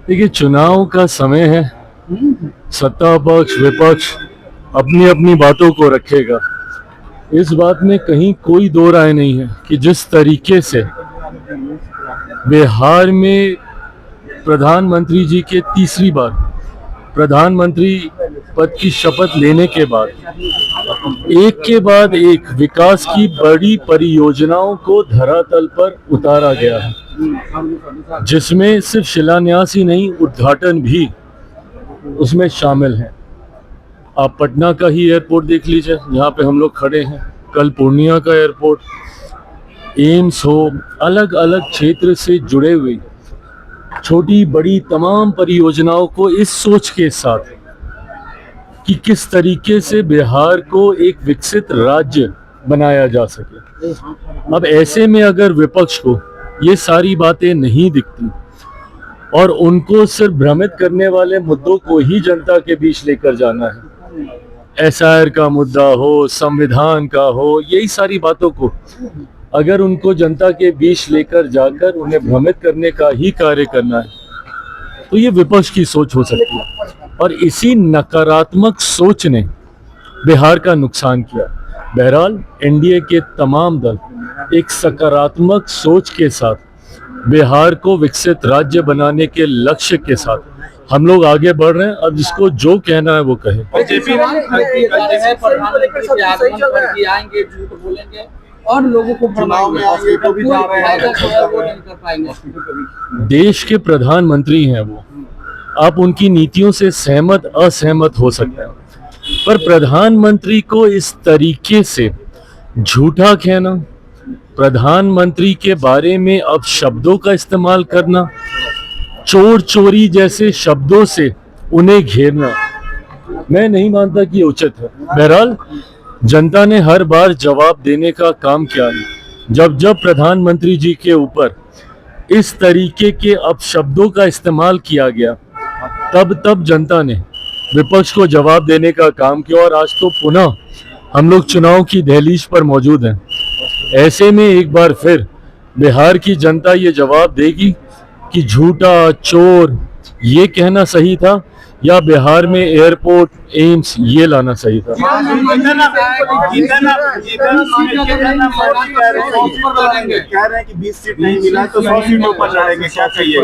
देखिए, चुनाव का समय है। सत्ता पक्ष विपक्ष अपनी अपनी बातों को रखेगा। इस बात में कहीं कोई दो राय नहीं है कि जिस तरीके से बिहार में प्रधानमंत्री जी के तीसरी बार प्रधानमंत्री पद की शपथ लेने के बाद एक के बाद एक विकास की बड़ी परियोजनाओं को धरातल पर उतारा गया है, जिसमें सिर्फ शिलान्यास ही नहीं, उद्घाटन भी उसमें शामिल है। आप पटना का ही एयरपोर्ट देख लीजिए, जहाँ पे हम लोग खड़े हैं। कल पूर्णिया का एयरपोर्ट, एम्स हो, अलग अलग क्षेत्र से जुड़े हुए छोटी बड़ी तमाम परियोजनाओं को इस सोच के साथ कि किस तरीके से बिहार को एक विकसित राज्य बनाया जा सके। अब ऐसे में अगर विपक्ष को ये सारी बातें नहीं दिखती और उनको सिर्फ भ्रमित करने वाले मुद्दों को ही जनता के बीच लेकर जाना है, एसआईआर का मुद्दा हो, संविधान का हो, यही सारी बातों को अगर उनको जनता के बीच लेकर जाकर उन्हें भ्रमित करने का ही कार्य करना है, तो ये विपक्ष की सोच हो सकती है। और इसी नकारात्मक सोच ने बिहार का नुकसान किया। बहरहाल एनडीए के तमाम दल एक सकारात्मक सोच के साथ बिहार को विकसित राज्य बनाने के लक्ष्य के साथ हम लोग आगे बढ़ रहे हैं। अब जिसको जो कहना है वो कहे। और लोगों को देश के प्रधानमंत्री हैं वो, आप उनकी नीतियों से सहमत असहमत हो सकते हैं, पर प्रधानमंत्री को इस तरीके से झूठा कहना, प्रधानमंत्री के बारे में अब शब्दों का इस्तेमाल करना, चोर चोरी जैसे शब्दों से उन्हें घेरना, मैं नहीं मानता कि उचित है। बहरहाल जनता ने हर बार जवाब देने का काम किया है। जब जब प्रधानमंत्री जी के ऊपर इस तरीके के अपशब्दों का इस्तेमाल किया गया, तब तब जनता ने विपक्ष को जवाब देने का काम किया। और आज तो पुनः हम लोग चुनाव की दहलीज पर मौजूद हैं। ऐसे में एक बार फिर बिहार की जनता ये जवाब देगी कि झूठा, चोर ये कहना सही था या बिहार में एयरपोर्ट, एम्स ये लाना सही था। कह रहे हैं कि 20 सीट नहीं मिला तो 100 सीटों पर जाएंगे, क्या चाहिए?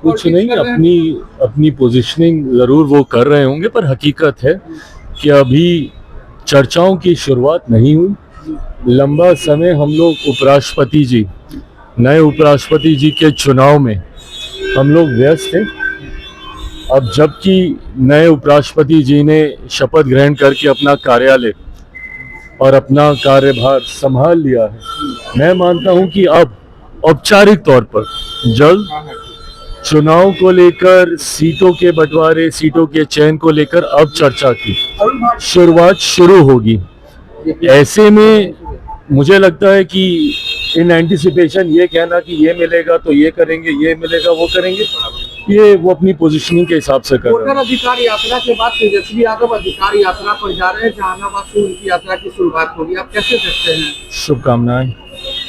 कुछ नहीं, अपनी पोजीशनिंग जरूर वो कर रहे होंगे, पर हकीकत है कि अभी चर्चाओं की शुरुआत नहीं हुई। लंबा समय हम लोग उपराष्ट्रपति जी, नए उपराष्ट्रपति जी के चुनाव में हम लोग व्यस्त थे। अब जबकि नए उपराष्ट्रपति जी ने शपथ ग्रहण करके अपना कार्यालय और अपना कार्यभार संभाल लिया है, मैं मानता हूं कि अब औपचारिक तौर पर जल्द चुनाव को लेकर, सीटों के बंटवारे, सीटों के चयन को लेकर अब चर्चा की शुरुआत शुरू होगी। ऐसे में मुझे लगता है कि इन एंटिसिपेशन ये कहना कि ये मिलेगा तो ये करेंगे, ये मिलेगा वो करेंगे, ये वो अपनी पोजीशनिंग के हिसाब से कर रहे हैं। अधिकार यात्रा के बाद तेजस्वी यादव अधिकार यात्रा पर जा रहे हैं, जहानाबाद से उनकी यात्रा की शुरुआत होगी, आप कैसे देखते हैं? शुभकामनाएं।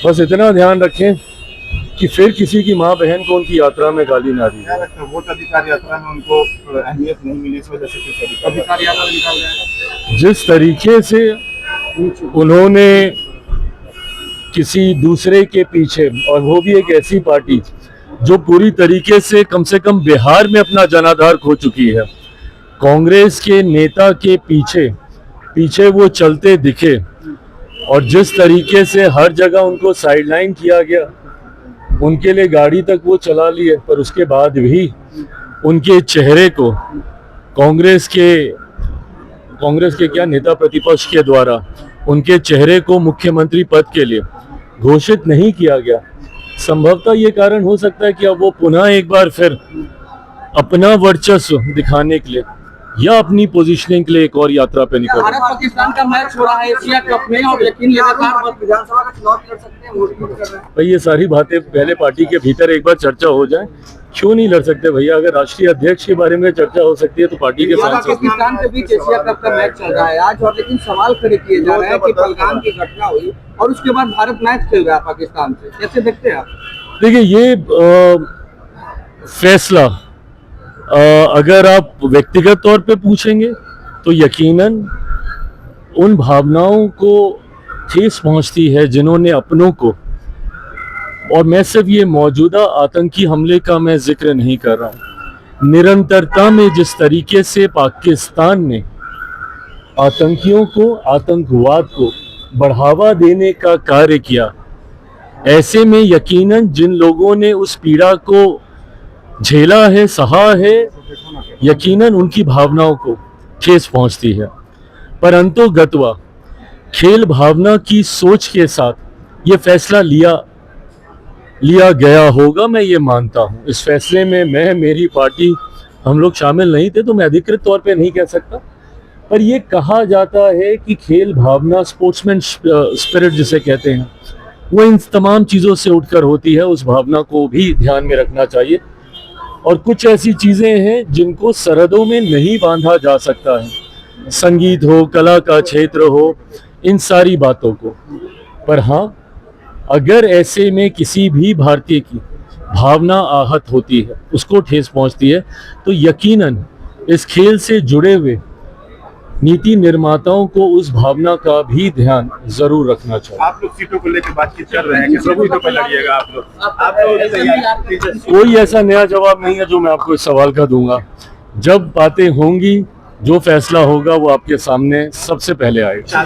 बस इतना ध्यान रखें कि फिर किसी की माँ बहन को उनकी यात्रा में गाली ना दी। वोट अधिकार यात्रा में उनको अहमियत नहीं मिली, इस वजह से अधिकार यात्रा निकाल रहे हैं। जिस तरीके से उन्होंने किसी दूसरे के पीछे, और वो भी एक ऐसी पार्टी जो पूरी तरीके से कम बिहार में अपना जनाधार खो चुकी है, कांग्रेस के नेता के पीछे वो चलते दिखे, और जिस तरीके से हर जगह उनको साइडलाइन किया गया, उनके लिए गाड़ी तक वो चला ली है, पर उसके बाद भी उनके चेहरे को कांग्रेस के क्या नेता प्रतिपक्ष के द्वारा उनके चेहरे को मुख्यमंत्री पद के लिए घोषित नहीं किया गया। संभवतः ये कारण हो सकता है कि अब वो पुनः एक बार फिर अपना वर्चस्व दिखाने के लिए या अपनी पोजीशनिंग के लिए एक और यात्रा पे निकल। भारत पाकिस्तान का मैच हो रहा है एशिया कप में, और लेकिन लगातार विधानसभा का चुनाव कर सकते हैं, वोट कर रहे हैं। भाई ये सारी बातें पहले पार्टी के भीतर एक बार चर्चा हो जाए, क्यों नहीं लड़ सकते भैया? अगर राष्ट्रीय अध्यक्ष के बारे में चर्चा हो सकती है तो पार्टी के पाकिस्तान के बीच एशिया कप का मैच चल रहा है आज, और लेकिन सवाल खड़े किए जा रहे हैं कि पहलगाम की घटना हुई और उसके बाद भारत मैच खेल रहा है पाकिस्तान से, कैसे देखते हैं आप? देखिए, ये फैसला अगर आप व्यक्तिगत तौर पे पूछेंगे तो यकीनन उन भावनाओं को ठेस पहुंचती है जिन्होंने अपनों को, और मैं सिर्फ ये मौजूदा आतंकी हमले का मैं जिक्र नहीं कर रहा हूं, निरंतरता में जिस तरीके से पाकिस्तान ने आतंकियों को, आतंकवाद को बढ़ावा देने का कार्य किया, ऐसे में यकीनन जिन लोगों ने उस पीड़ा को झेला है, सहा है, यकीनन उनकी भावनाओं को ठेस पहुंचती है। परंतु गतवा खेल भावना की सोच के साथ ये फैसला लिया गया होगा, मैं ये मानता हूं। इस फैसले में मैं, मेरी पार्टी, हम लोग शामिल नहीं थे, तो मैं अधिकृत तौर पे नहीं कह सकता, पर ये कहा जाता है कि खेल भावना, स्पोर्ट्समैन स्पिरिट जिसे कहते हैं, वो इन तमाम चीज़ों से उठकर होती है। उस भावना को भी ध्यान में रखना चाहिए। और कुछ ऐसी चीज़ें हैं जिनको सरहदों में नहीं बांधा जा सकता है, संगीत हो, कला का क्षेत्र हो, इन सारी बातों को। पर हाँ, अगर ऐसे में किसी भी भारतीय की भावना आहत होती है, उसको ठेस पहुंचती है, तो यकीनन इस खेल से जुड़े हुए नीति निर्माताओं को उस भावना का भी ध्यान जरूर रखना चाहिए। आप लोग सीटों को लेकर बातचीत कर रहे हैं कि सब सीटों पर लड़िएगा आप लोग? कोई ऐसा नया जवाब नहीं है जो मैं आपको इस सवाल का दूंगा। जब बातें होंगी, जो फैसला होगा वो आपके सामने सबसे पहले आएगा।